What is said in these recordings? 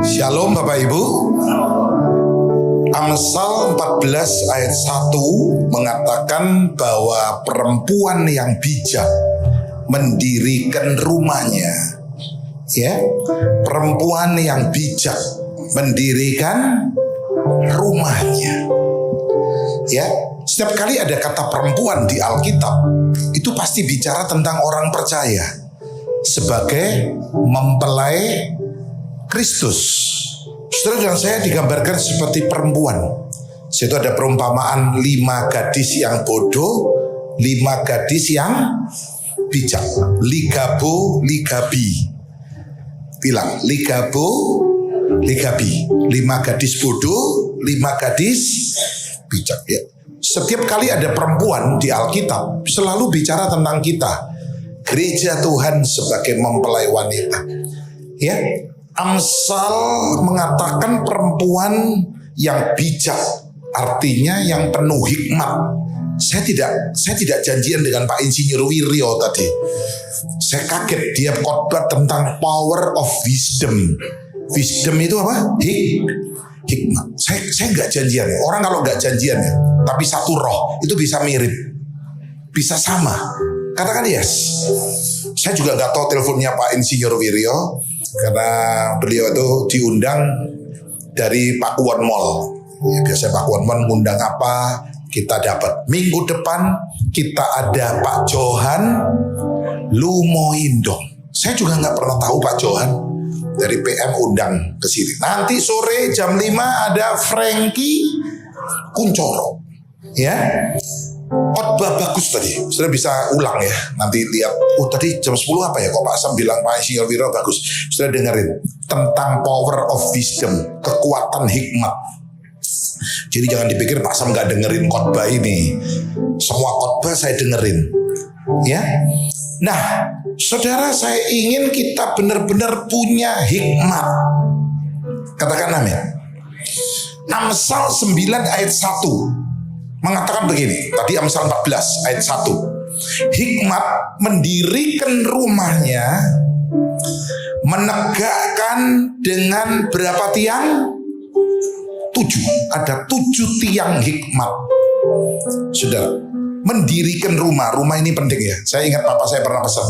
Shalom Bapak Ibu. Amsal 14 ayat 1 mengatakan bahwa perempuan yang bijak mendirikan rumahnya. Ya, perempuan yang bijak mendirikan rumahnya. Ya, setiap kali ada kata perempuan di Alkitab, itu pasti bicara tentang orang percaya sebagai mempelai Kristus. Saudara dan saya digambarkan seperti perempuan. Situ ada perumpamaan 5 gadis yang bodoh, 5 gadis yang bijak. Ligabo, ligabi. Bilang, ligabo, ligabi. 5 gadis bodoh, 5 gadis bijak. Ya. Setiap kali ada perempuan di Alkitab, selalu bicara tentang kita. Gereja Tuhan sebagai mempelai wanita. Ya. Amsal mengatakan perempuan yang bijak, artinya yang penuh hikmat. Saya tidak janjian dengan Pak Insinyur Wiryo tadi. Saya kaget dia khotbah tentang power of wisdom. Wisdom itu apa? Hikmat. Saya nggak janjian. Orang kalau nggak janjian ya, tapi satu roh itu bisa mirip, bisa sama. Katakan yes. Saya juga nggak tahu teleponnya Pak Insinyur Wiryo, karena beliau itu diundang dari Pak Kuon Mall. Ya, biasanya Pak Kuon Mall ngundang apa, kita dapat. Minggu depan kita ada Pak Johan Lumoindong. Saya juga nggak pernah tahu Pak Johan, dari PM undang ke sini. Nanti sore jam 5 ada Frankie Kuncoro. Ya. Khotbah bagus tadi. Sudah bisa ulang ya. Nanti lihat. Oh tadi jam 10 apa ya? Kok Pak Sam bilang Pak Insinyur Wiryo bagus. Sudah dengerin tentang power of wisdom, kekuatan hikmat. Jadi jangan dipikir Pak Sam gak dengerin khotbah ini. Semua khotbah saya dengerin. Ya. Nah, saudara, saya ingin kita benar-benar punya hikmat. Katakan amin. Amsal 9 ayat 1 mengatakan begini. Tadi Amsal 14 ayat 1. Hikmat mendirikan rumahnya, menegakkan dengan berapa tiang? 7. Ada 7 tiang hikmat. Saudara, mendirikan rumah. Rumah ini penting ya. Saya ingat papa saya pernah pesan,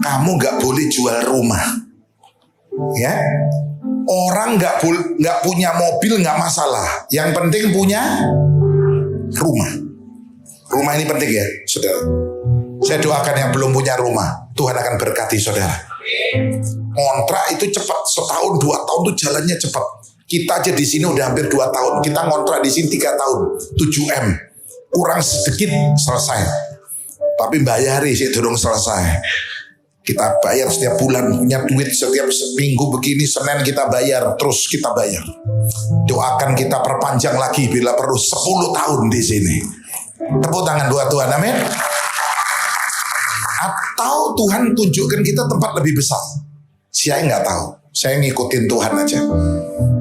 kamu gak boleh jual rumah. Ya, orang gak punya mobil gak masalah. Yang penting punya rumah. Rumah ini penting ya, saudara. Saya doakan yang belum punya rumah, Tuhan akan berkati saudara. Ngontrak itu cepat, setahun 2 tahun tuh jalannya cepat. Kita aja di sini udah hampir 2 tahun. Kita ngontrak di sini 3 tahun, 7M. Kurang sedikit selesai. Tapi bayari sih belum selesai. Kita bayar setiap bulan, punya duit setiap minggu begini, Senin kita bayar, terus kita bayar. Doakan kita perpanjang lagi bila perlu 10 tahun di sini. Tepuk tangan buat Tuhan, amin. Atau Tuhan tunjukkan kita tempat lebih besar. Saya nggak tahu. Saya ngikutin Tuhan aja.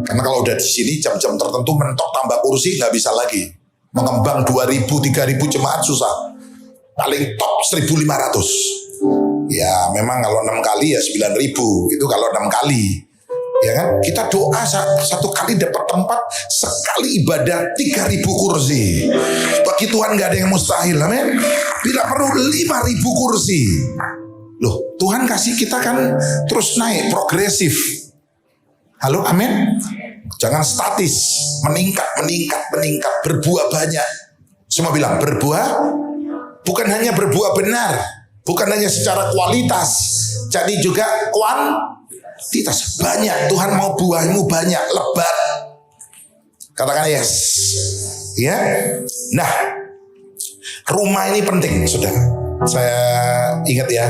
Karena kalau udah di sini jam-jam tertentu mentok tambah kursi nggak bisa lagi. Mengembang 2.000, 3.000 jemaat susah. Paling top 1.500. Ya memang kalau 6 kali ya 9.000. Itu kalau 6 kali. Ya kan? Kita doa satu kali dapat tempat, sekali ibadah 3.000 kursi. Bagi Tuhan gak ada yang mustahil, amin. Bila perlu 5.000 kursi. Loh, Tuhan kasih kita kan terus naik, progresif. Halo, amin. Jangan statis, meningkat, berbuah banyak. Semua bilang berbuah, bukan hanya berbuah benar, bukan hanya secara kualitas, jadi juga kuantitas. Banyak, Tuhan mau buahmu banyak, lebat. Katakan yes. Ya. Nah, rumah ini penting, saudara. Saya ingat ya,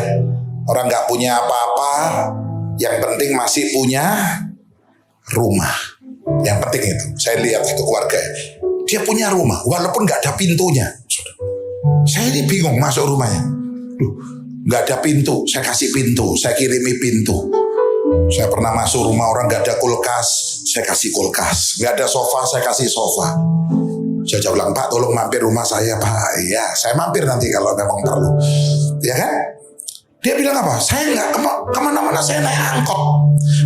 orang gak punya apa-apa, yang penting masih punya rumah. Yang penting itu. Saya lihat itu keluarga, dia punya rumah, walaupun gak ada pintunya. Saya ini bingung masuk rumahnya. Duh, gak ada pintu, saya kasih pintu, saya kirimi pintu. Saya pernah masuk rumah orang gak ada kulkas, saya kasih kulkas. Gak ada sofa, saya kasih sofa. Saya bilang, Pak tolong mampir rumah saya Pak. Ya, saya mampir nanti kalau memang perlu. Ya kan? Dia bilang apa? Saya nggak kemana-mana, saya naik angkot.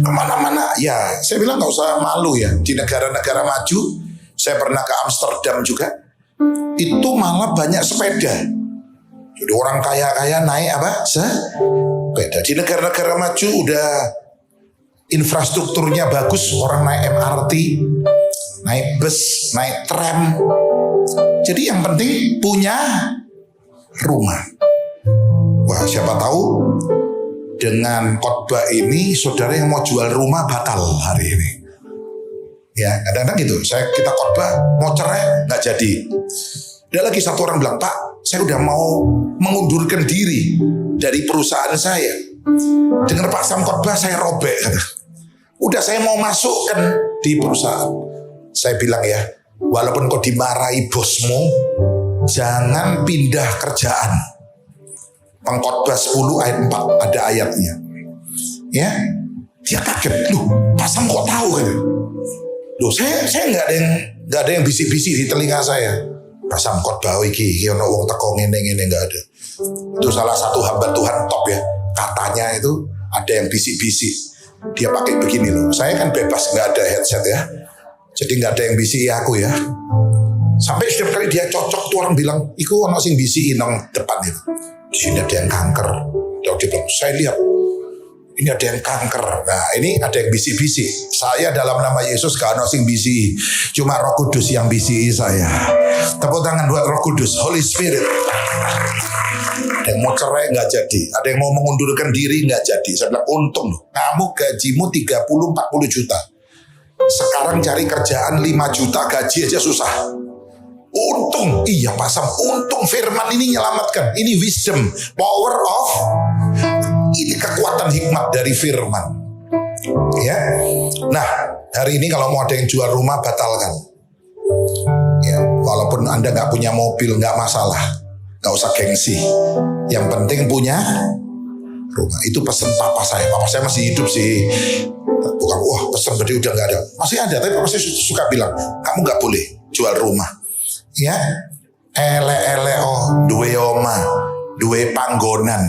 Kemana-mana, ya saya bilang nggak usah malu ya. Di negara-negara maju, saya pernah ke Amsterdam juga. Itu malah banyak sepeda. Jadi orang kaya-kaya naik apa? Sepeda. Di negara-negara maju udah infrastrukturnya bagus. Orang naik MRT, naik bus, naik tram. Jadi yang penting punya rumah. Wah, siapa tahu dengan khotbah ini saudara yang mau jual rumah batal hari ini. Ya, kadang-kadang gitu. Kita khotbah mau cerai nggak jadi. Ada lagi satu orang bilang, Pak, saya udah mau mengundurkan diri dari perusahaan saya. Dengar Pak Sam khotbah saya robek. Kata. Udah saya mau masukkan di perusahaan. Saya bilang ya, walaupun kau dimarahi bosmu, jangan pindah kerjaan. Pengkhotbah 10 ayat 4 ada ayatnya. Ya, dia kaget. Loh, Pak Sam kok tahu kan? Loh, saya nggak ada yang bisik-bisik di telinga saya. Pak Sam khotbah iki ono wong teko ngene nggak ada. Itu salah satu hamba Tuhan top ya. Katanya itu ada yang bisik-bisik. Dia pakai begini loh. Saya kan bebas, nggak ada headset ya. Jadi nggak ada yang bisik aku ya. Sampai setiap kali dia cocok tuh orang bilang, iku ono sing bisiki nang depan itu. Di sini ada yang kanker. Dia bilang, saya lihat ini ada yang kanker. Nah, ini ada yang bisik-bisik. Saya dalam nama Yesus gak ono sing bisik. Cuma Roh Kudus yang bisik saya. Tepuk tangan buat Roh Kudus, Holy Spirit. Ada yang mau cerai nggak jadi. Ada yang mau mengundurkan diri nggak jadi. Saya bilang, untung loh. Kamu gajimu 30-40 juta. Sekarang cari kerjaan 5 juta gaji aja susah. Untung, iya Pak Sam, untung firman ini menyelamatkan. Ini wisdom, power of, ini kekuatan hikmat dari firman. Ya, nah hari ini kalau mau ada yang jual rumah batalkan. Ya, walaupun Anda nggak punya mobil nggak masalah, nggak usah gengsi. Yang penting punya rumah. Itu pesan papa saya. Papa saya masih hidup sih. Bukan, wah pesan berarti udah nggak ada. Masih ada, tapi papa saya suka bilang, kamu nggak boleh jual rumah. Ya, duwe oma, duwe panggonan.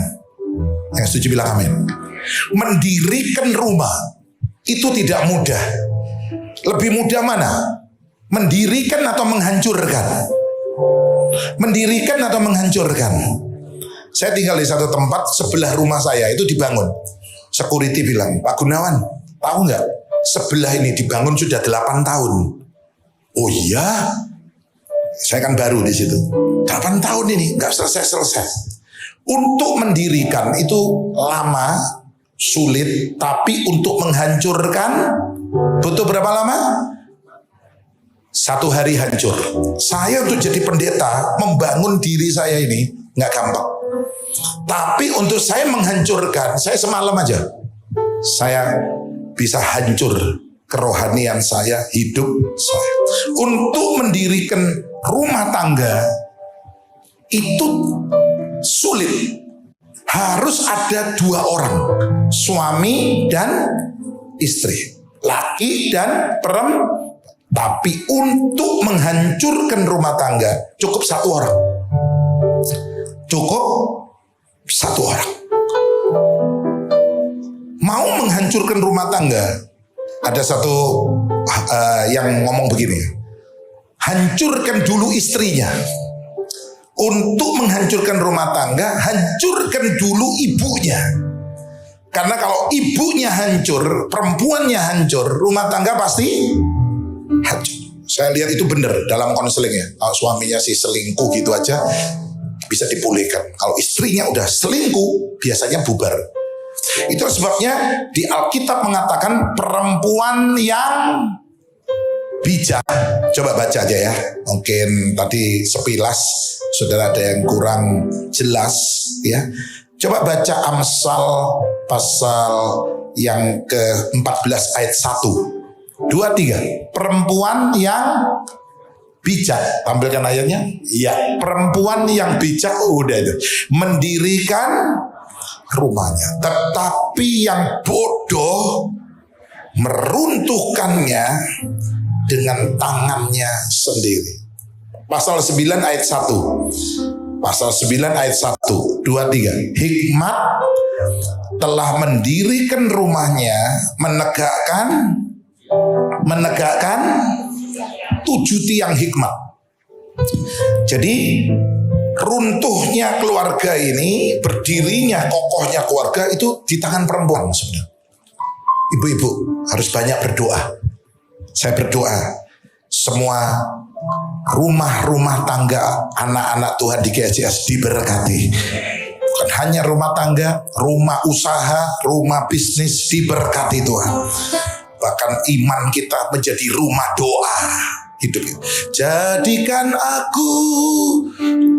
Yang setuju bilang amin. Mendirikan rumah itu tidak mudah. Lebih mudah mana? Mendirikan atau menghancurkan? Mendirikan atau menghancurkan? Saya tinggal di satu tempat sebelah rumah saya itu dibangun. Security bilang, Pak Gunawan, tahu nggak? Sebelah ini dibangun sudah 8 tahun. Oh iya? Saya kan baru di situ. 8 tahun ini nggak selesai. Untuk mendirikan itu lama, sulit, tapi untuk menghancurkan butuh berapa lama? 1 hari hancur. Saya untuk jadi pendeta membangun diri saya ini nggak gampang. Tapi untuk saya menghancurkan, saya semalam aja saya bisa hancur kerohanian saya, hidup saya. Untuk mendirikan rumah tangga itu sulit. Harus ada 2 orang, suami dan istri, laki dan perempuan. Tapi untuk menghancurkan rumah tangga cukup 1 orang. Cukup 1 orang. Mau menghancurkan rumah tangga, ada satu yang ngomong begini, hancurkan dulu istrinya. Untuk menghancurkan rumah tangga, hancurkan dulu ibunya. Karena kalau ibunya hancur, perempuannya hancur, rumah tangga pasti hancur. Saya lihat itu benar dalam konseling ya. Kalau suaminya sih selingkuh gitu aja bisa dipulihkan. Kalau istrinya udah selingkuh, biasanya bubar. Itu sebabnya di Alkitab mengatakan perempuan yang bijak. Coba baca aja ya. Mungkin tadi sepilas saudara ada yang kurang jelas ya. Coba baca Amsal pasal yang ke-14 ayat 1, 2, 3. Perempuan yang bijak. Tampilkan ayatnya. Ya, perempuan yang bijak udah itu. Mendirikan rumahnya. Tetapi yang bodoh meruntuhkannya dengan tangannya sendiri. Pasal 9 ayat 1. Pasal 9 ayat 1. 2 2, 3. Hikmat telah mendirikan rumahnya, menegakkan 7 tiang hikmat. Jadi runtuhnya keluarga ini, berdirinya kokohnya keluarga itu di tangan perempuan sebenarnya. Ibu-ibu harus banyak berdoa. Saya berdoa semua rumah-rumah tangga anak-anak Tuhan di GSJS diberkati. Bukan hanya rumah tangga, rumah usaha, rumah bisnis diberkati Tuhan. Bahkan iman kita menjadi rumah doa hidup. Jadikan aku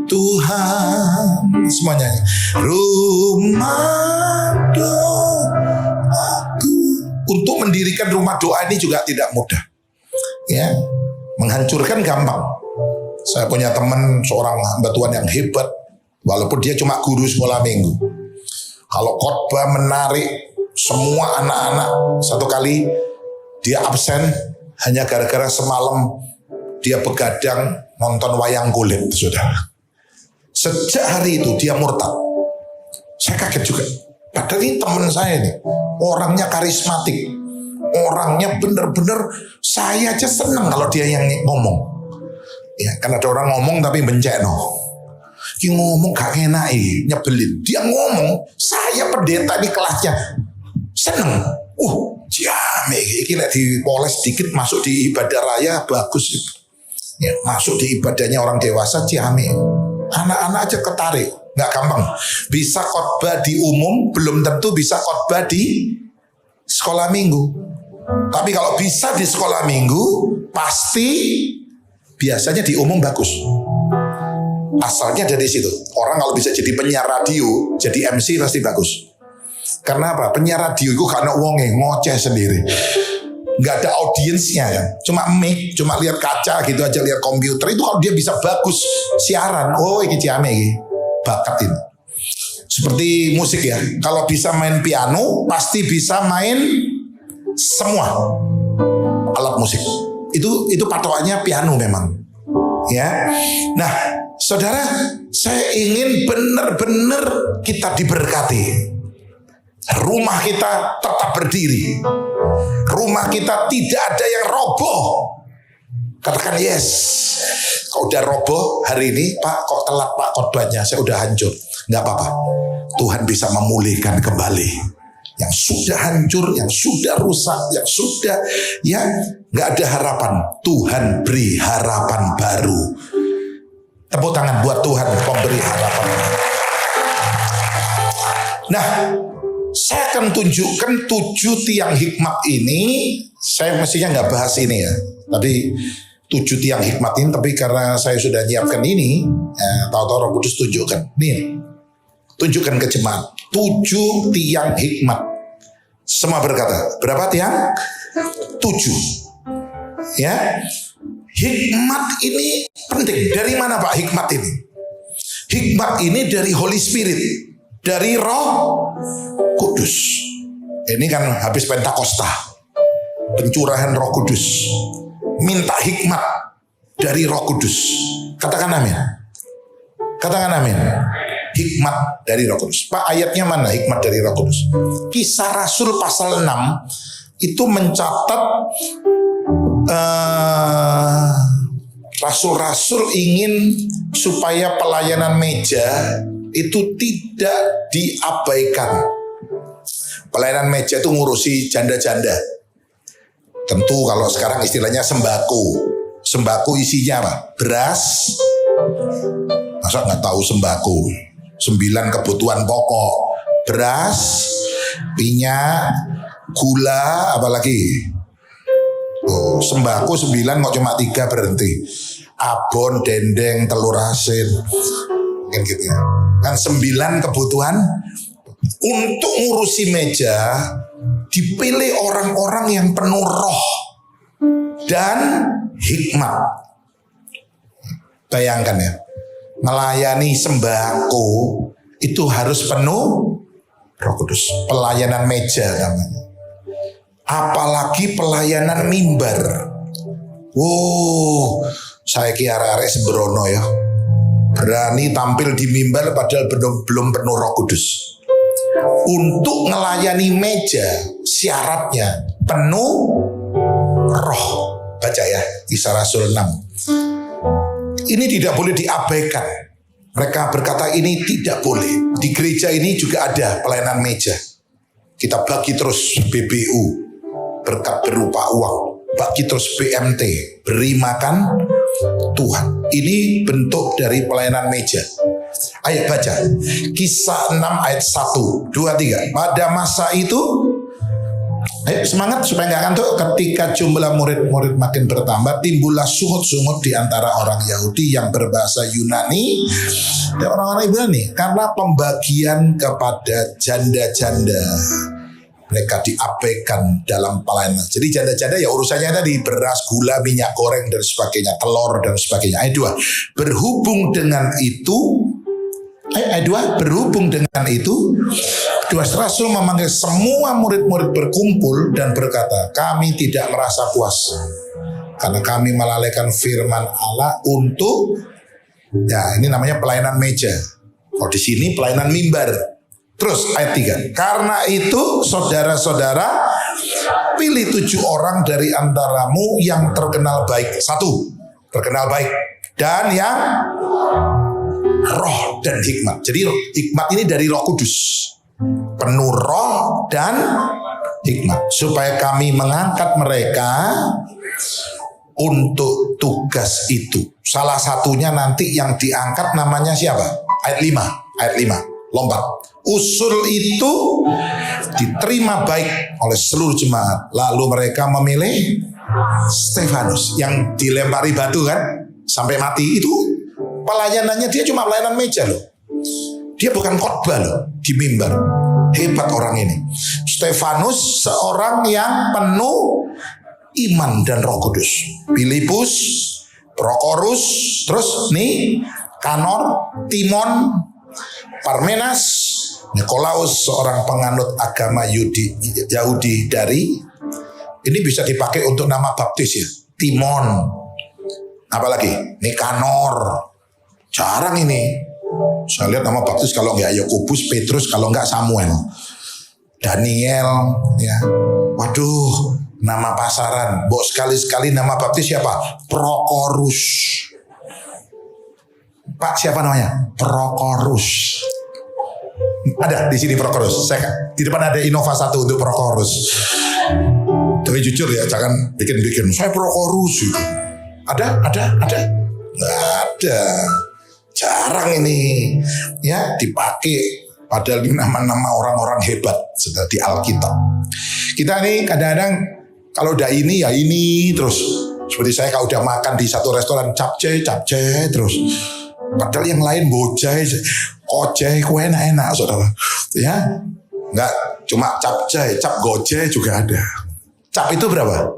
Tuhan, semuanya rumah doaku. Untuk mendirikan rumah doa ini juga tidak mudah. Ya, menghancurkan gampang. Saya punya teman seorang hamba Tuhan yang hebat, walaupun dia cuma guru sekolah minggu. Kalau khotbah menarik semua anak-anak, satu kali dia absen hanya gara-gara semalam dia begadang nonton wayang kulit, saudara. Sejak hari itu dia murtad. Saya kaget juga. Padahal ini teman saya nih, orangnya karismatik, orangnya bener-bener saya aja seneng kalau dia yang ngomong. Ya, kan ada orang ngomong tapi benceno. Dia ngomong gak enak, nyebelin. Dia ngomong, saya pendeta di kelasnya seneng. Jame iki lek dipoles dikit masuk di ibadah raya bagus. Ya, masuk di ibadahnya orang dewasa jame. Anak-anak aja ketarik. Nggak gampang. Bisa khotbah di umum, belum tentu bisa khotbah di sekolah minggu. Tapi kalau bisa di sekolah minggu, pasti biasanya di umum bagus. Asalnya dari situ. Orang kalau bisa jadi penyiar radio, jadi MC pasti bagus. Karena apa? Penyiar radio itu karena uangnya ngoceh sendiri. Nggak ada audiensnya kan. Cuma mic, cuma lihat kaca gitu aja, lihat komputer. Itu kalau dia bisa bagus siaran. Oh ini ciame ini. Bakat ini. Seperti musik ya. Kalau bisa main piano, pasti bisa main semua alat musik. Itu patokannya piano memang. Ya. Nah, saudara, saya ingin benar-benar kita diberkati. Rumah kita tetap berdiri. Rumah kita tidak ada yang roboh. Katakan yes. Kalau udah roboh hari ini, Pak kok telat Pak khotbahnya, saya udah hancur. Nggak apa-apa. Tuhan bisa memulihkan kembali. Yang sudah hancur, yang sudah rusak, yang sudah ya nggak ada harapan. Tuhan beri harapan baru. Tepuk tangan buat Tuhan pemberi harapan. Nah, saya akan tunjukkan 7 tiang hikmat ini. Saya mestinya nggak bahas ini ya, tapi 7 tiang hikmat ini. Tapi karena saya sudah nyiapkan ini, tahu-tahu Roh Kudus tunjukkan. Nih, tunjukkan ke jemaat 7 tiang hikmat. Semua berkata, berapa tiang? 7. Ya, hikmat ini penting. Dari mana Pak hikmat ini? Hikmat ini dari Holy Spirit, dari Roh Kudus. Ini kan habis Pentakosta, pencurahan Roh Kudus. Minta hikmat dari Roh Kudus. Katakan amin. Katakan amin. Hikmat dari Roh Kudus. Pak, ayatnya mana hikmat dari Roh Kudus? Kisah Rasul pasal 6 itu mencatat rasul-rasul ingin supaya pelayanan meja itu tidak diabaikan. Pelayanan meja itu ngurusi janda-janda. Tentu kalau sekarang istilahnya sembako. Sembako isinya apa? Beras. Masa nggak tahu sembako? 9 kebutuhan pokok. Beras, minyak, gula, apalagi? Sembako 9 kok cuma 3 berhenti. Abon, dendeng, telur asin. Mungkin gitu ya. Kan 9 kebutuhan. Untuk ngurusi meja dipilih orang-orang yang penuh roh dan hikmat. Bayangkan ya, melayani sembako itu harus penuh Roh Kudus. Pelayanan meja namanya. Apalagi pelayanan mimbar. Saya kira arek sembrono ya. Berani tampil di mimbar padahal belum penuh Roh Kudus. Untuk melayani meja syaratnya penuh roh. Baca ya, Kisah Rasul 6. Ini tidak boleh diabaikan. Mereka berkata ini tidak boleh. Di gereja ini juga ada pelayanan meja. Kita bagi terus BBU, berkat berupa uang. Bagi terus BMT, beri makan Tuhan. Ini bentuk dari pelayanan meja. Ayo baca Kisah 6 ayat 1, 2, 3. Pada masa itu, ayo semangat supaya gak ngantuk. Ketika jumlah murid-murid makin bertambah, timbullah sungut-sungut di antara orang Yahudi yang berbahasa Yunani dan orang-orang Ibrani karena pembagian kepada janda-janda. Mereka diabaikan dalam pelayanan. Jadi janda-janda ya urusannya tadi beras, gula, minyak goreng dan sebagainya, telur dan sebagainya. Ayat 2. Berhubung dengan itu, ayat 2, berhubung dengan itu, Rasul memanggil semua murid-murid berkumpul dan berkata, kami tidak merasa puas karena kami melalaikan firman Allah untuk, ya ini namanya pelayanan meja. Oh di sini pelayanan mimbar. Terus ayat 3. Karena itu saudara-saudara, pilih 7 orang dari antaramu yang terkenal baik. 1, terkenal baik. Dan yang roh dan hikmat. Jadi hikmat ini dari Roh Kudus. Penuh roh dan hikmat. Supaya kami mengangkat mereka untuk tugas itu. Salah satunya nanti yang diangkat namanya siapa? Ayat 5. Ayat 5. Lompat. Usul itu diterima baik oleh seluruh jemaat. Lalu mereka memilih Stefanus yang dilempari batu kan sampai mati. Itu pelayanannya dia cuma pelayanan meja loh. Dia bukan khotbah loh di mimbar. Hebat orang ini. Stefanus seorang yang penuh iman dan Roh Kudus. Filipus, Prokorus, terus nih Kanor, Timon, Parmenas, Nikolaus seorang penganut agama Yahudi dari, ini bisa dipakai untuk nama baptis ya. Timon, apalagi Nikanor, jarang ini. Saya lihat nama baptis kalau nggak Yakobus, Petrus, kalau nggak Samuel, Daniel, ya. Waduh, nama pasaran. Bok sekali-sekali nama baptis siapa? Prokorus. Pak siapa namanya? Prokorus. Ada di sini Prokorus. Saya di depan ada Innova 1 untuk Prokorus. Tapi jujur ya, jangan bikin-bikin. Saya Prokorus gitu. Ada? Nggak ada. Jarang ini ya dipakai. Padahal ini nama-nama orang-orang hebat sudah di Alkitab. Kita nih kadang-kadang kalau udah ini ya ini terus. Seperti saya kalau udah makan di satu restoran capcay terus. Padahal yang lain bojai, kojai, kue enak-enak saudara. Ya, nggak cuma capcay, cap gojai juga ada. Cap itu berapa?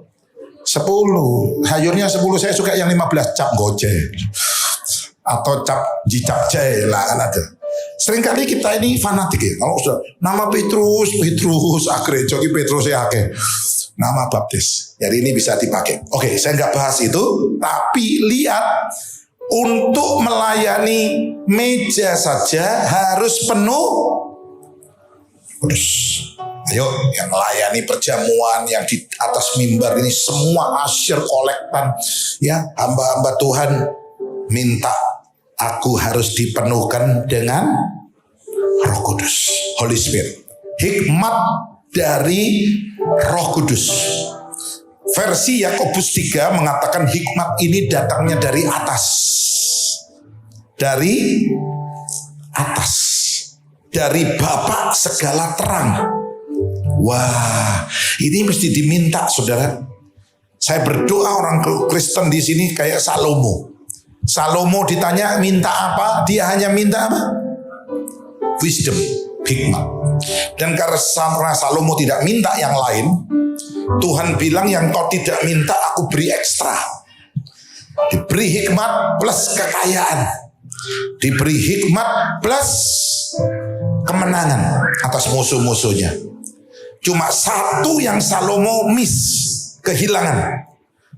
10. Sayurnya 10, saya suka yang 15 cap gojai. Atau cap jicapcay lah kan ada. Seringkali kita ini fanatik ya. Kalau sudah nama Petrus, akhirnya joki Petrus ya oke. Nama baptis. Jadi ini bisa dipakai. Oke, saya nggak bahas itu, tapi lihat. Untuk melayani meja saja harus penuh kudus. Ayo yang melayani perjamuan yang di atas mimbar ini semua asyir kolektan ya hamba-hamba Tuhan minta aku harus dipenuhkan dengan Roh Kudus, Holy Spirit. Hikmat dari Roh Kudus. Versi Yakobus 3 mengatakan hikmat ini datangnya dari atas. Dari atas. Dari Bapa segala terang. Wah, ini mesti diminta saudara. Saya berdoa orang Kristen di sini kayak Salomo. Salomo ditanya minta apa? Dia hanya minta apa? Wisdom, hikmat. Dan karena Salomo tidak minta yang lain, Tuhan bilang yang kau tidak minta aku beri ekstra. Diberi hikmat plus kekayaan. Diberi hikmat plus kemenangan atas musuh-musuhnya. Cuma satu yang Salomo miss, kehilangan.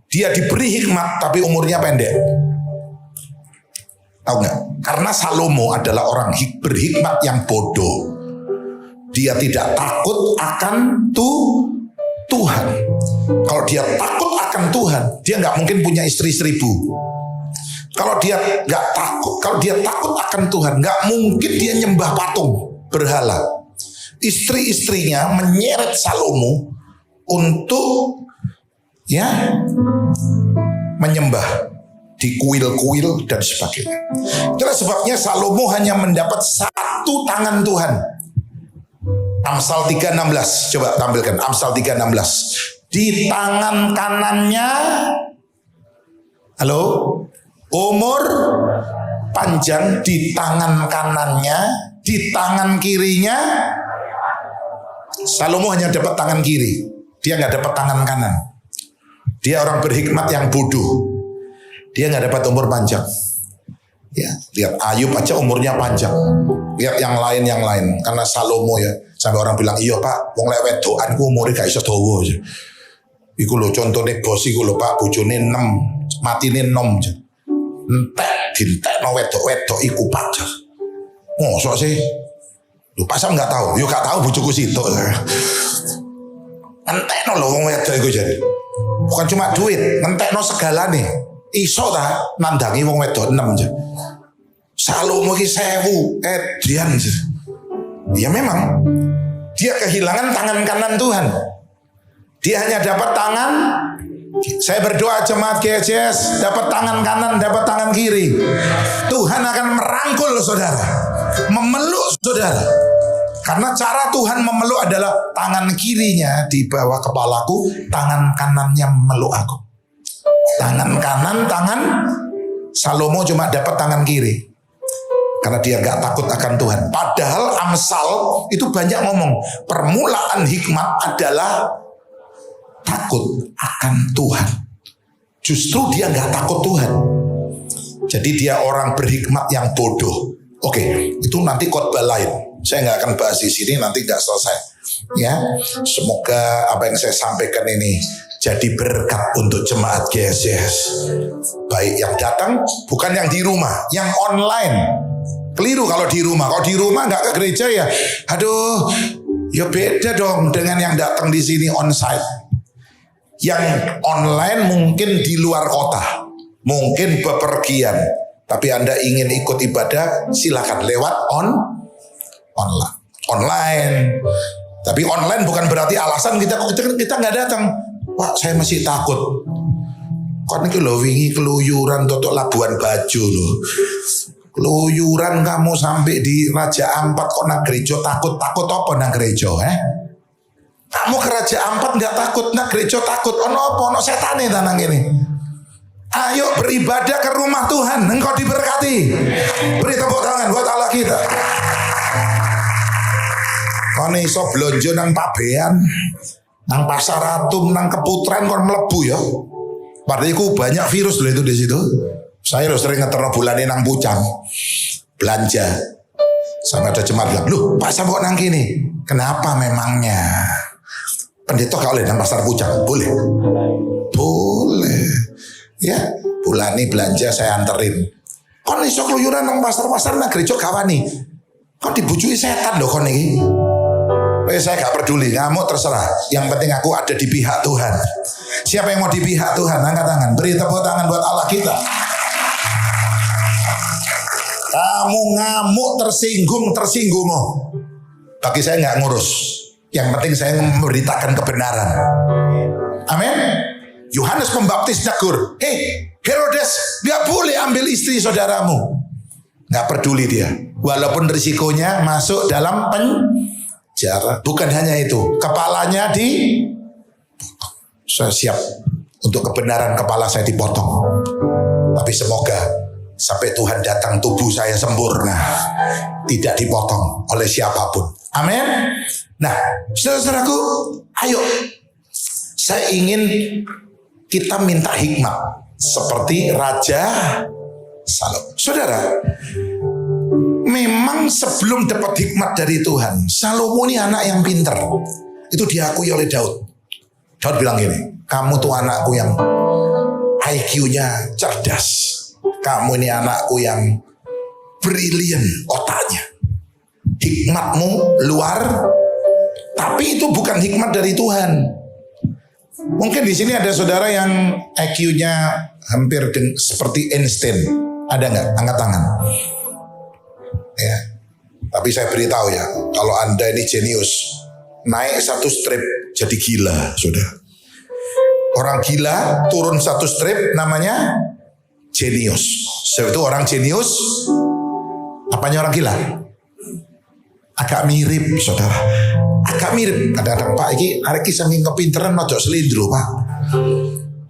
Dia diberi hikmat tapi umurnya pendek. Tahu nggak? Karena Salomo adalah orang berhikmat yang bodoh. Dia tidak takut akan Tuhan. Kalau dia takut akan Tuhan, dia nggak mungkin punya istri 1000. Kalau dia takut akan Tuhan, nggak mungkin dia nyembah patung berhala. Istri-istrinya menyeret Salomo untuk menyembah di kuil-kuil dan sebagainya. Itulah sebabnya Salomo hanya mendapat satu tangan Tuhan. Amsal 3:16, coba tampilkan Amsal 3:16. Di tangan kanannya, halo, umur panjang di tangan kanannya, di tangan kirinya. Salomo hanya dapat tangan kiri, dia nggak dapat tangan kanan. Dia orang berhikmat yang bodoh, dia nggak dapat umur panjang. Ya, lihat Ayub aja umurnya panjang. Lihat yang lain, karena Salomo ya, sampai orang bilang, iya Pak, wong lek wedokan ku umure gak iso dawa aja. Iku lho contone bos iku lho Pak, bojone 6, matine 6 aja. Dintekno wedok iku Pak. Mosok sih? Lho Pak sam enggak tahu. Yo gak tahu bojoku sitok. Entekno lho wong wedok iku jadi. Bukan cuma duit, ngentekno segalane. Iso ta nandangi wong wedok 6 aja. Salomo ki 1000 edian. Ya memang dia kehilangan tangan kanan Tuhan. Dia hanya dapat tangan. Saya berdoa jemaat GCS dapat tangan kanan, dapat tangan kiri. Tuhan akan merangkul saudara, memeluk saudara. Karena cara Tuhan memeluk adalah tangan kirinya di bawah kepalaku, tangan kanannya memeluk aku. Tangan kanan, Salomo cuma dapat tangan kiri. Karena dia gak takut akan Tuhan. Padahal Amsal itu banyak ngomong, permulaan hikmat adalah takut akan Tuhan. Justru dia gak takut Tuhan. Jadi dia orang berhikmat yang bodoh. Oke, itu nanti khotbah lain. Saya gak akan bahas di sini, nanti gak selesai. Ya, semoga apa yang saya sampaikan ini jadi berkat untuk jemaat GSS. Baik yang datang, bukan yang di rumah, yang online. Keliru kalau di rumah. Kalau di rumah nggak ke gereja ya, aduh, ya beda dong dengan yang datang di sini onsite. Yang online mungkin di luar kota, mungkin bepergian, tapi Anda ingin ikut ibadah, silakan lewat online. Tapi online bukan berarti alasan kita nggak datang. Wah, saya masih takut. Kok ini lo wingi keluyuran totok Labuan Bajo lo. Keluyuran kamu sampai di Raja Ampat kok nak gereja takut apa nak gereja Kamu ke Raja Ampat nggak takut, nak gereja takut. Ono setane tanang ini. Ayo beribadah ke rumah Tuhan, engkau diberkati. Beri tepuk tangan buat Allah kita. Kau nih iso blonjo nang Pabean, nang Pasar Atum, nang Keputren kon mlebu ya. Padahal itu banyak virus loh itu di situ. Saya loh sering ngeterno bulane nang Pucang belanja. Sampai ada jemaat bilang, "Loh, Pak Sam kok nang kini?" Kenapa memangnya? Pendeta gak boleh nang Pasar Pucang? Boleh. Ya, bulani belanja saya anterin. Kon iso keluyuran nang pasar-pasar nang gereja kawani. Kok dibujui setan loh kon iki. Saya gak peduli, kamu terserah. Yang penting aku ada di pihak Tuhan. Siapa yang mau di pihak Tuhan? Angkat tangan. Beri tepuk tangan buat Allah kita. Kamu ngamuk tersinggung bagi saya nggak ngurus. Yang penting saya memberitakan kebenaran. Amin. Yohanes Pembaptis negur, Herodes nggak boleh ambil istri saudaramu. Nggak peduli dia. Walaupun risikonya masuk dalam penjara. Bukan hanya itu, kepalanya saya siap untuk kebenaran kepala saya dipotong. Tapi semoga sampai Tuhan datang tubuh saya sempurna, tidak dipotong oleh siapapun. Amin. Nah, saudaraku, ayo, saya ingin kita minta hikmat seperti Raja Salomo. Saudara, memang sebelum dapat hikmat dari Tuhan, Salomo ini anak yang pintar. Itu diakui oleh Daud. Daud bilang gini, kamu tuh anakku yang IQ-nya cerdas. Kamu ini anakku yang brilian otaknya. Hikmatmu luar, tapi itu bukan hikmat dari Tuhan. Mungkin di sini ada saudara yang IQ-nya hampir seperti Einstein. Ada nggak? Angkat tangan. Ya. Tapi saya beritahu ya, kalau Anda ini jenius, naik 1 strip jadi gila, saudara. Orang gila turun 1 strip namanya jenius. Sebab itu orang jenius, apanya orang gila? Agak mirip, saudara. Agak mirip. Kadang-kadang Pak, ini arek saking kepinteran ojo selindro, Pak.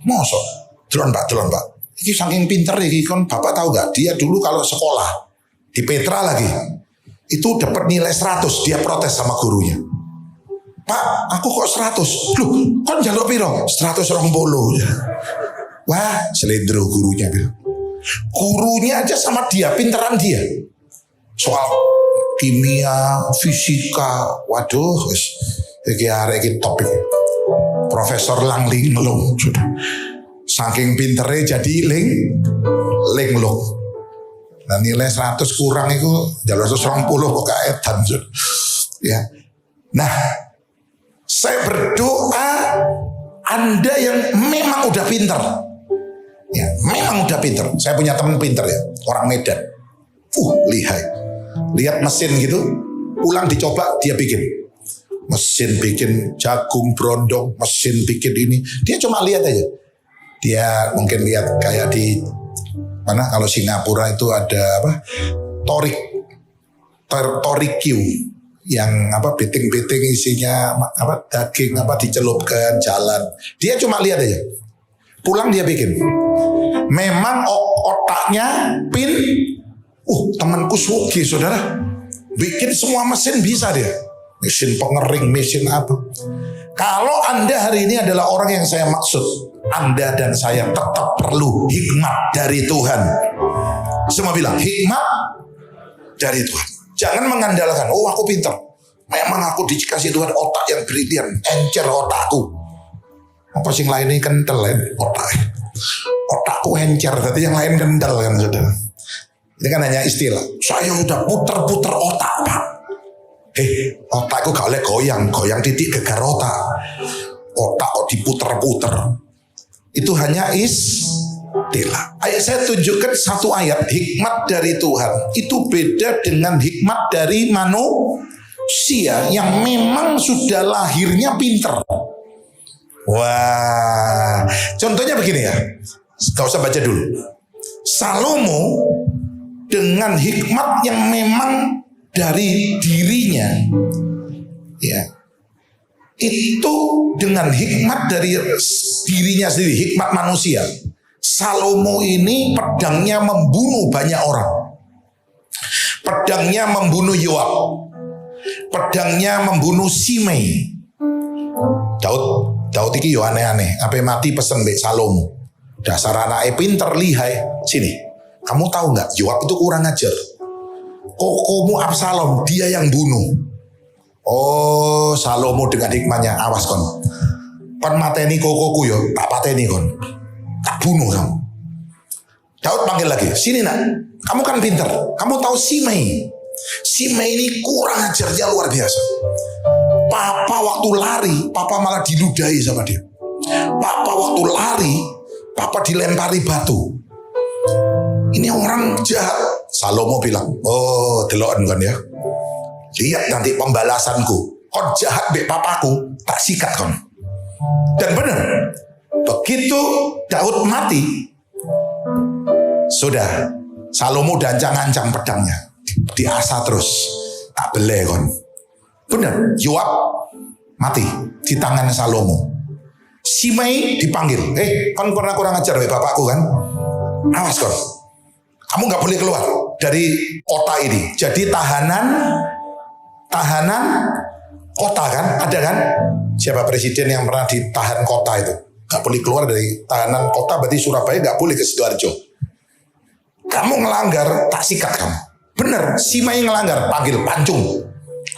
Mosok. Delon Pak. Ini saking pinter iki kon Bapak tahu gak? Dia dulu kalau sekolah di Petra lagi, itu dapat nilai 100, dia protes sama gurunya. Pak, aku kok 100? Loh, kon njaluk piro? 120. Wah, selindro gurunya bilang. Gurunya aja sama dia, pinteran dia. Soal kimia, fisika, waduh, iki arek topik. Profesor linglung, sudah. Saking pinternya jadi linglung. Nah nilai 100 kurang itu jalur 120 kok kaetan. Ya. Nah, saya berdoa Anda yang memang udah pinter. Ya, memang udah pinter. Saya punya teman pinter ya, orang Medan. Lihai. Lihat mesin gitu, pulang dicoba dia bikin. Mesin bikin jagung brondong, mesin bikin ini. Dia cuma lihat aja. Dia mungkin lihat kayak di mana kalau Singapura itu ada apa? Torikyu yang apa beting-beting isinya apa daging apa dicelupkan jalan. Dia cuma lihat aja. Pulang dia bikin. Memang otaknya temanku sugi saudara. Bikin semua mesin bisa dia. Mesin pengering, mesin apa. Kalau Anda hari ini adalah orang yang saya maksud, Anda dan saya tetap perlu hikmat dari Tuhan. Semua bilang hikmat dari Tuhan. Jangan mengandalkan, aku pintar. Memang aku dikasih Tuhan otak yang brilian, encer otakku. Apa sih yang lain ini kental ya otakku encer, tapi yang lain kental kan saudara. Ini kan hanya istilah. Saya udah puter-puter otak Pak. Otakku gak boleh goyang titik gegar otak. Otak kok diputer-puter. Itu hanya istilah. Saya tunjukkan satu ayat hikmat dari Tuhan. Itu beda dengan hikmat dari manusia yang memang sudah lahirnya pinter. Wah, contohnya begini ya. Gak usah baca dulu. Salomo dengan hikmat yang memang dari dirinya, ya, itu dengan hikmat dari dirinya sendiri, hikmat manusia. Salomo ini pedangnya membunuh banyak orang. Pedangnya membunuh Yoab. Pedangnya membunuh Simei. Daud iki yo aneh-aneh. Apa mati pesen mbek Salomo. Dasar anaknya pinter lihai. Sini, kamu tahu nggak? Yoab itu kurang ajar. Kokomu Absalom, dia yang bunuh. Oh, Salomo dengan hikmahnya, awas kon. Kon mateni kokoku yo, tak pateni kon. Tak bunuh kamu. Daud panggil lagi, sini nak. Kamu kan pinter. Kamu tahu Simei. Simei ini kurang ajarnya luar biasa. Papa waktu lari, papa malah diludahi sama dia. Papa waktu lari, papa dilempari batu. Ini orang jahat. Salomo bilang, deloken kon ya. Lihat nanti pembalasanku. Kon jahat be papaku, tak sikat kon. Dan benar, begitu Daud mati, sudah Salomo dancang-ancang pedangnya, diasah terus, tak beleh kon. Benar, Yoab mati di tangan Salomo. Simei dipanggil, kon kurang ajar be bapakku kan? Awas kon. Kamu nggak boleh keluar dari kota ini. Jadi tahanan kota kan, ada kan? Siapa presiden yang pernah ditahan kota itu? Nggak boleh keluar dari tahanan kota. Berarti Surabaya nggak boleh ke Sidoarjo. Kamu ngelanggar, tak sikat kamu. Bener, Simei ngelanggar, panggil pancung,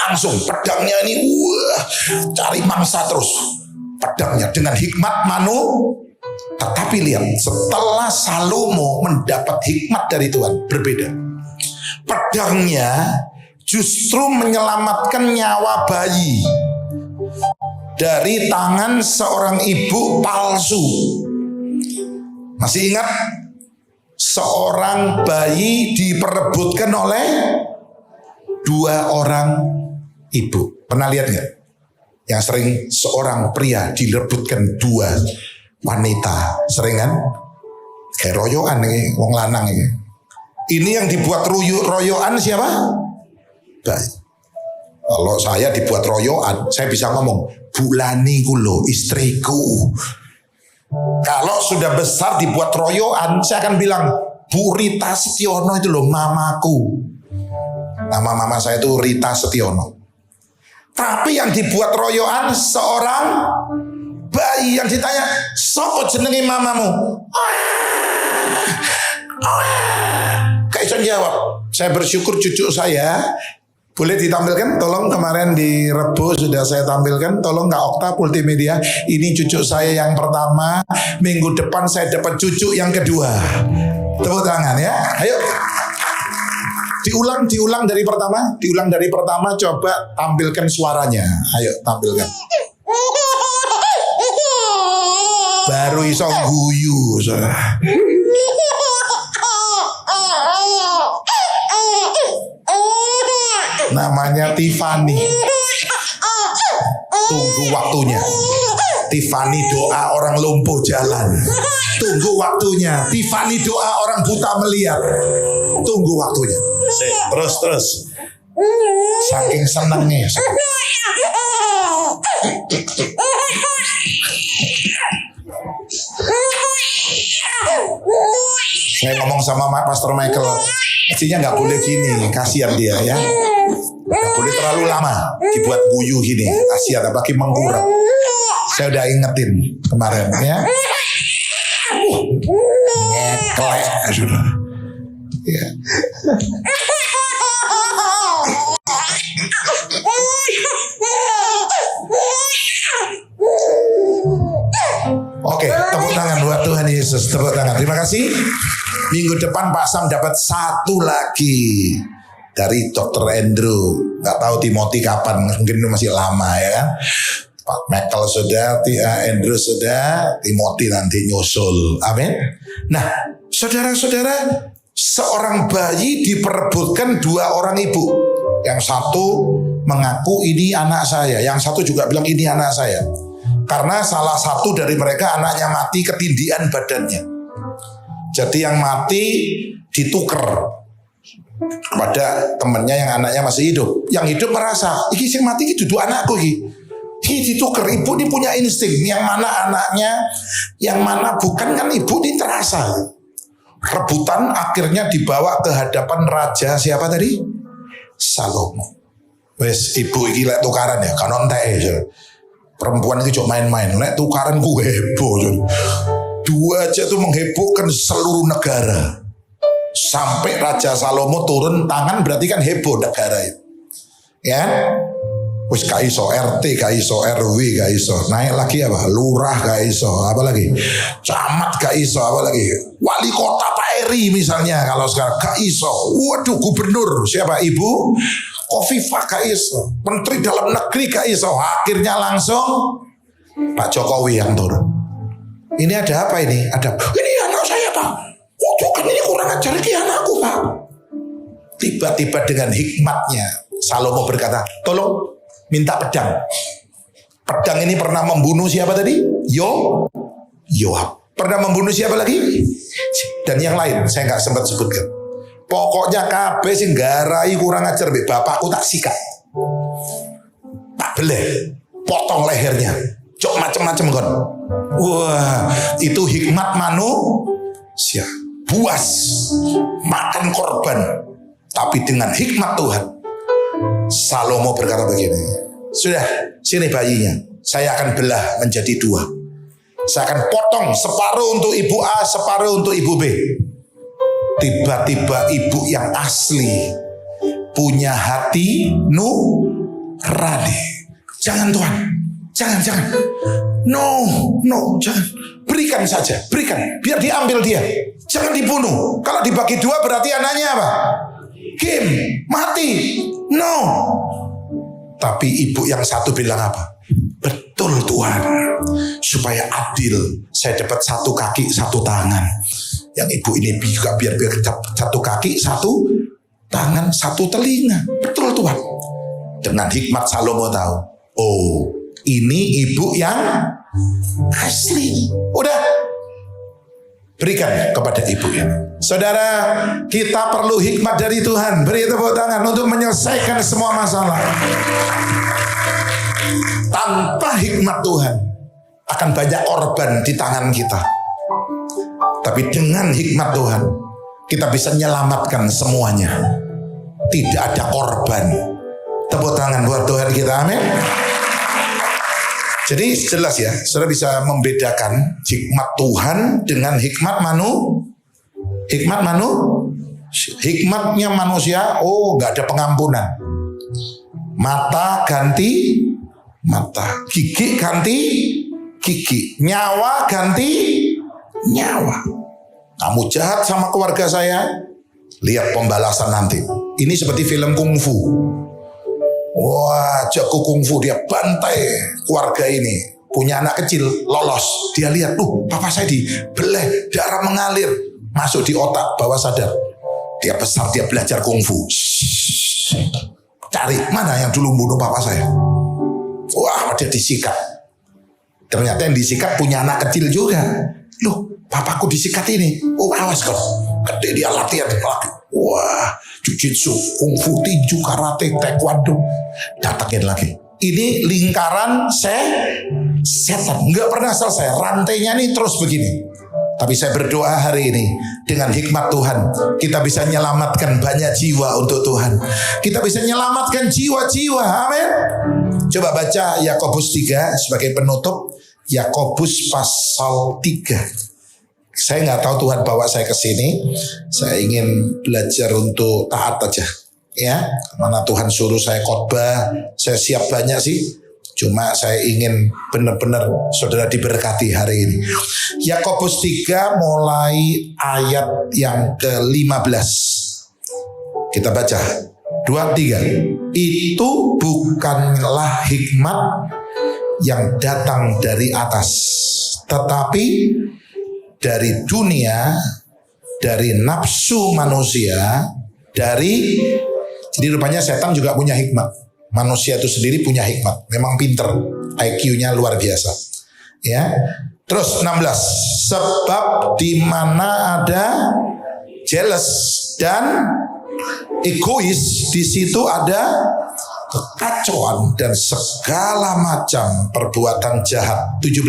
langsung pedangnya ini, cari mangsa terus. Pedangnya dengan hikmat Tetapi lihat, setelah Salomo mendapat hikmat dari Tuhan, berbeda. Pedangnya justru menyelamatkan nyawa bayi dari tangan seorang ibu palsu. Masih ingat? Seorang bayi diperebutkan oleh 2 orang ibu. Pernah lihat nggak? Yang sering seorang pria direbutkan 2 wanita. Sering kan? Kayak royoan nih, wong lanang ini. Ini yang dibuat royoan siapa? Bayi. Kalau saya dibuat royoan, saya bisa ngomong, Bulani kulo, istriku. Kalau sudah besar dibuat royoan, saya akan bilang, Bu Rita Setiono itu loh mamaku. Nama mama saya itu Rita Setiono. Tapi yang dibuat royoan seorang bayi yang ditanya, sopo jenenge mamamu? Kayak saya jawab, saya bersyukur cucu saya. Boleh ditampilkan? Tolong, kemarin di Rebo sudah saya tampilkan. Tolong Kak Okta Multimedia. Ini cucu saya yang pertama. Minggu depan saya dapat cucu yang kedua. Tepuk tangan ya. Ayo. Diulang dari pertama. Diulang dari pertama. Coba tampilkan suaranya. Ayo tampilkan. Baru iso guyu. Namanya Tiffany. Tunggu waktunya. Tiffany doa orang lumpuh jalan. Tunggu waktunya. Tiffany doa orang buta melihat. Tunggu waktunya. Terus. Saking senengnya. Saya ngomong sama Pastor Michael, mestinya nggak boleh gini, kasihan dia ya. Nggak boleh terlalu lama dibuat guyu gini, kasihan apalagi mengkurang. Saya udah ingetin kemarin ya. Ngeklek sudah. Ya. Oke, tepuk tangan buat Tuhan Yesus. Tepuk tangan. Terima kasih. Minggu depan Pak Sam dapat 1 lagi dari Dr. Andrew. Gak tahu Timothy kapan, mungkin itu masih lama ya. Pak Michael sudah, Andrew sudah, Timothy nanti nyusul. Amin. Nah, saudara-saudara, seorang bayi diperebutkan 2 orang ibu. Yang satu mengaku ini anak saya, yang satu juga bilang ini anak saya. Karena salah satu dari mereka anaknya mati ketindihan badannya. Jadi yang mati dituker kepada temannya yang anaknya masih hidup. Yang hidup merasa, iki sing mati iki dudu anakku iki. Iki dituker, ibu ini punya insting. Yang mana anaknya, yang mana bukan, kan ibu ini terasa. Rebutan akhirnya dibawa ke hadapan raja siapa tadi? Salomo. Wes ibu iki lek tukaran ya, kanon teh. Perempuan itu cuma main-main. Lek tukaran gue heboh. 2 aja tuh menghebohkan seluruh negara. Sampai Raja Salomo turun tangan berarti kan heboh negara itu. Ya. Wis gak iso RT, gak iso RW, gak iso. Naik lagi apa? Lurah gak iso. Apa lagi? Camat gak iso. Apa lagi? Wali kota Pak Eri misalnya kalau sekarang gak iso. Waduh, gubernur siapa? Ibu Khofifah gak iso. Menteri dalam negeri gak iso. Akhirnya langsung Pak Jokowi yang turun. Ini ada apa ini? Ini anak saya Pak. Waduh, kan ini kurang ajar lagi anakku Pak. Tiba-tiba dengan hikmatnya Salomo berkata, tolong minta pedang. Pedang ini pernah membunuh siapa tadi? Yoab. Pernah membunuh siapa lagi? Dan yang lain saya nggak sempat sebutkan. Pokoknya kabeh sing garai kurang ajar mbek bapakku tak sikat. Tak beleh, potong lehernya. Cok macem-macem kon. Wah, itu hikmat manusia. Buas makan korban, tapi dengan hikmat Tuhan. Salomo berkata begini, sudah sini bayinya, saya akan belah menjadi 2. Saya akan potong separuh untuk ibu A, separuh untuk ibu B. Tiba-tiba ibu yang asli punya hati nurani. Jangan Tuhan, jangan. No, jangan. Berikan saja, berikan. Biar diambil dia. Jangan dibunuh. Kalau dibagi 2 berarti anaknya apa? game, mati. No. Tapi ibu yang satu bilang apa? Betul Tuhan, supaya adil, saya dapat satu kaki, satu tangan. Yang ibu ini juga biar satu kaki, satu tangan, satu telinga. Betul Tuhan. Dengan hikmat Salomo tahu, oh ini ibu yang asli. Udah, berikan kepada ibu ini. Saudara, kita perlu hikmat dari Tuhan. Beri tepuk tangan untuk menyelesaikan semua masalah. Tanpa hikmat Tuhan akan banyak korban di tangan kita. Tapi dengan hikmat Tuhan kita bisa menyelamatkan semuanya. Tidak ada korban. Tepuk tangan buat Tuhan kita, amin. Jadi jelas ya, saudara bisa membedakan hikmat Tuhan dengan hikmat hikmatnya manusia, oh gak ada pengampunan. Mata ganti mata, gigi ganti gigi, nyawa ganti nyawa. Kamu jahat sama keluarga saya, lihat pembalasan nanti. Ini seperti film kungfu. Wah, jago kungfu, dia bantai keluarga ini. Punya anak kecil, lolos. Dia lihat, papa saya dibelah, darah mengalir. Masuk di otak, bawah sadar. Dia besar, dia belajar kungfu. Cari, mana yang dulu bunuh papa saya. Wah, dia disikat. Ternyata yang disikat punya anak kecil juga. Loh, papaku disikat ini. Oh, awas kau. Gede dia latihan lagi. Wah, jujitsu, kungfu, tinju, karate, taekwondo. Datangin lagi. Ini lingkaran setan. Nggak pernah selesai. Rantainya ini terus begini. Tapi saya berdoa hari ini, dengan hikmat Tuhan, kita bisa menyelamatkan banyak jiwa untuk Tuhan. Kita bisa menyelamatkan jiwa-jiwa. Amin. Coba baca Yakobus 3 sebagai penutup. Yakobus pasal 3. Saya nggak tahu Tuhan bawa saya ke sini. Saya ingin belajar untuk taat aja. Ya, mana Tuhan suruh saya khotbah, saya siap banyak sih. Cuma saya ingin benar-benar saudara diberkati hari ini. Yakobus 3 mulai ayat yang ke-15. Kita baca 2-3. Itu bukanlah hikmat yang datang dari atas, tetapi dari dunia, dari nafsu manusia, jadi rupanya setan juga punya hikmat. Manusia itu sendiri punya hikmat. Memang pinter, IQ-nya luar biasa. Ya. Terus 16. Sebab di mana ada jealous dan egois, di situ ada kekacauan dan segala macam perbuatan jahat. 17.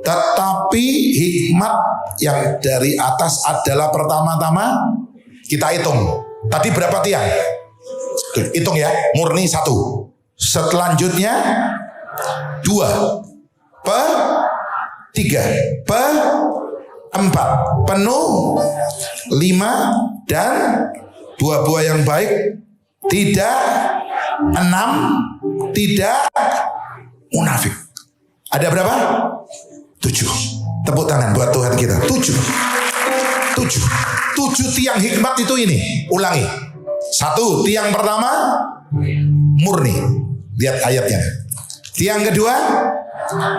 Tetapi hikmat yang dari atas adalah pertama-tama, kita hitung. Tadi berapa tiang? Hitung ya, murni 1. Selanjutnya 2, 3, 4, penuh, 5, dan buah-buah yang baik, tidak, 6, tidak munafik. Ada berapa? 7. Tepuk tangan buat Tuhan kita. 7 tiang hikmat itu ini. Ulangi. 1, tiang pertama murni. Lihat ayatnya. Tiang kedua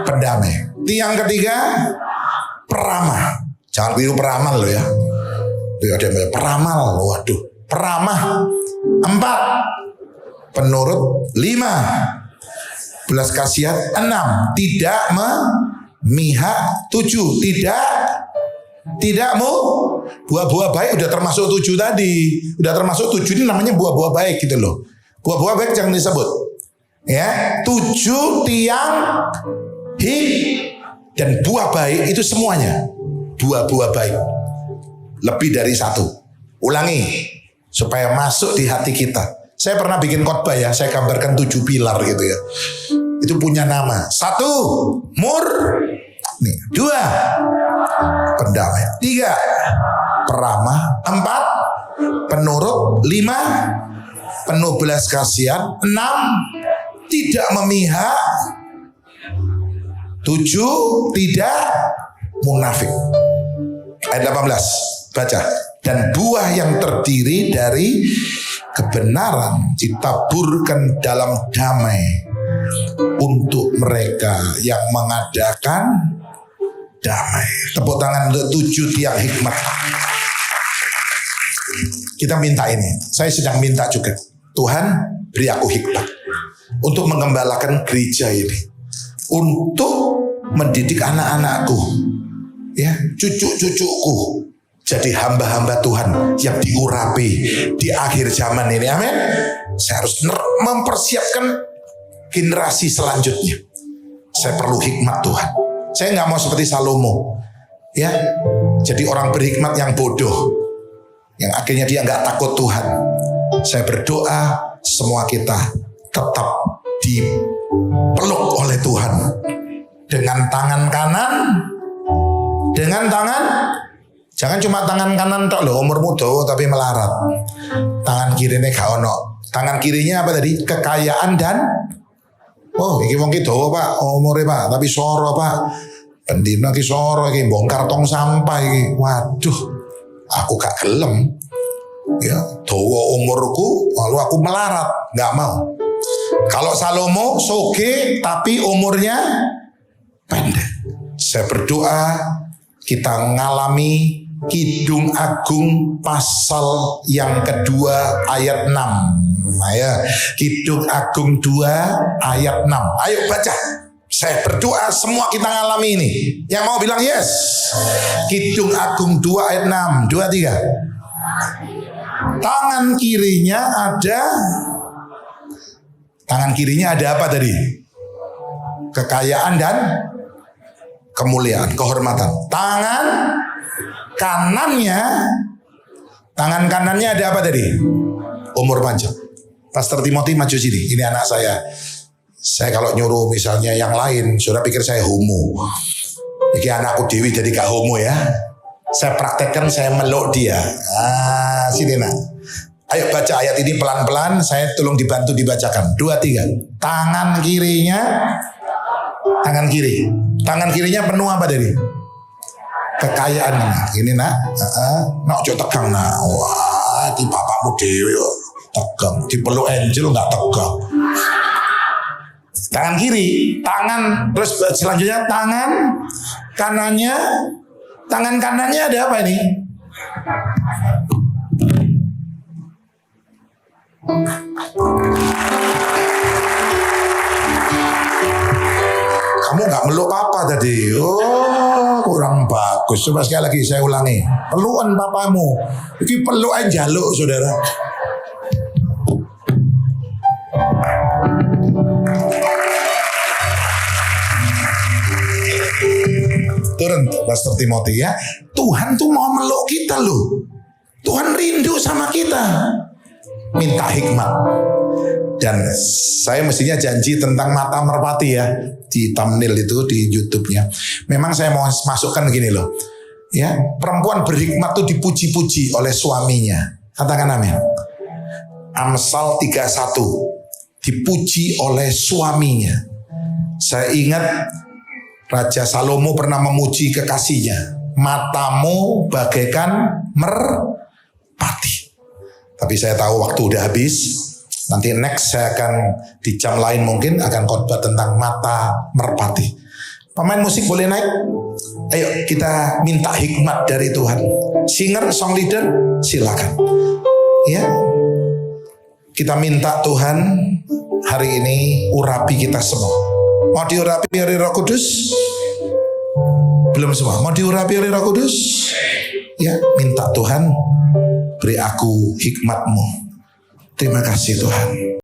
pendamai. Tiang ketiga peramah. Jangan biru peramal loh ya. Ada yang peramal. Waduh, peramah. 4 penurut. 5 belas kasihan. 6 tidak memihak. 7 tidak mau. Buah-buah baik udah termasuk 7 tadi. Udah termasuk 7 ini namanya buah-buah baik gitu loh. Buah-buah baik jangan disebut. Ya, 7 tiang dan buah baik itu semuanya buah-buah baik. Lebih dari 1. Ulangi supaya masuk di hati kita. Saya pernah bikin khotbah ya, saya gambarkan 7 pilar gitu ya. Itu punya nama. 1 murni. 2 pendamai. 3 peramah. 4 penurut. 5 penuh belas kasihan. 6 tidak memihak. 7 tidak munafik. Ayat 18. Baca. Dan buah yang terdiri dari kebenaran ditaburkan dalam damai untuk mereka yang mengadakan damai. Tepuk tangan untuk 7 tiang hikmat. Kita minta ini. Saya sedang minta juga. Tuhan, beri aku hikmat untuk mengembalakan gereja ini, untuk mendidik anak-anakku, ya, cucu-cucuku jadi hamba-hamba Tuhan yang diurapi di akhir zaman ini. Amin. Saya harus mempersiapkan generasi selanjutnya. Saya perlu hikmat Tuhan. Saya nggak mau seperti Salomo, ya, jadi orang berhikmat yang bodoh, yang akhirnya dia nggak takut Tuhan. Saya berdoa semua kita tetap dipeluk oleh Tuhan dengan tangan kanan, jangan cuma tangan kanan tok loh, umur muda tapi melarat. Tangan kirinya gak ono. Tangan kirinya apa tadi? Kekayaan dan iki wong ki dawa Pak, umure Pak, tapi soro Pak. Pendino ki soro iki bongkar tong sampah iki. Waduh, aku gak gelem. Ya, dawa umurku, lalu aku melarat, nggak mau. Kalau Salomo soge tapi umurnya pendek. Saya berdoa kita ngalami Kidung Agung pasal yang kedua ayat 6. Ya, Kidung Agung 2 ayat 6. Ayo baca. Saya berdoa semua kita ngalami ini. Yang mau bilang yes. Kidung Agung 2 ayat 6. 2, 3. Tangan kirinya ada apa tadi? Kekayaan dan kemuliaan, kehormatan. Tangan kanannya ada apa tadi? Umur panjang. Pastor Timothy maju sini. Ini anak saya. Saya kalau nyuruh misalnya yang lain, sudah pikir saya homo. Ini anakku Dewi jadi gak homo ya. Saya praktekkan, saya meluk dia. Sini nak. Ayo baca ayat ini pelan-pelan. Saya tolong dibantu dibacakan. 2, 3. Tangan kirinya penuh apa tadi? Kekayaan. Ini nak. Nak ojo tegang nak. Wah, di bapakmu Dewi tegang. Dipeluk angel nggak tegang. Tangan kiri, terus selanjutnya tangan kanannya ada apa ini? Kamu nggak meluk papa tadi? Oh, kurang bagus. Coba sekali lagi saya ulangi. Pelukan papamu. Ini pelukan jaluk, saudara. Turun Pastor Timothy ya. Tuhan tuh mau meluk kita loh. Tuhan rindu sama kita. Minta hikmat. Dan saya mestinya janji tentang mata merpati ya. Di thumbnail itu di YouTube-nya. Memang saya mau masukkan gini loh. Ya, perempuan berhikmat tuh dipuji-puji oleh suaminya. Katakan amin. Amsal 31. Dipuji oleh suaminya. Saya ingat Raja Salomo pernah memuji kekasihnya. Matamu bagaikan merpati. Tapi saya tahu waktu udah habis. Nanti next saya akan di jam lain mungkin akan khotbah tentang mata merpati. Pemain musik boleh naik? Ayo kita minta hikmat dari Tuhan. Singer, song leader, silakan. Ya, kita minta Tuhan hari ini urapi kita semua. Mau diurapi oleh Roh Kudus? Belum semua. Mau diurapi oleh Roh Kudus? Ya, minta Tuhan beri aku hikmat-Mu. Terima kasih Tuhan.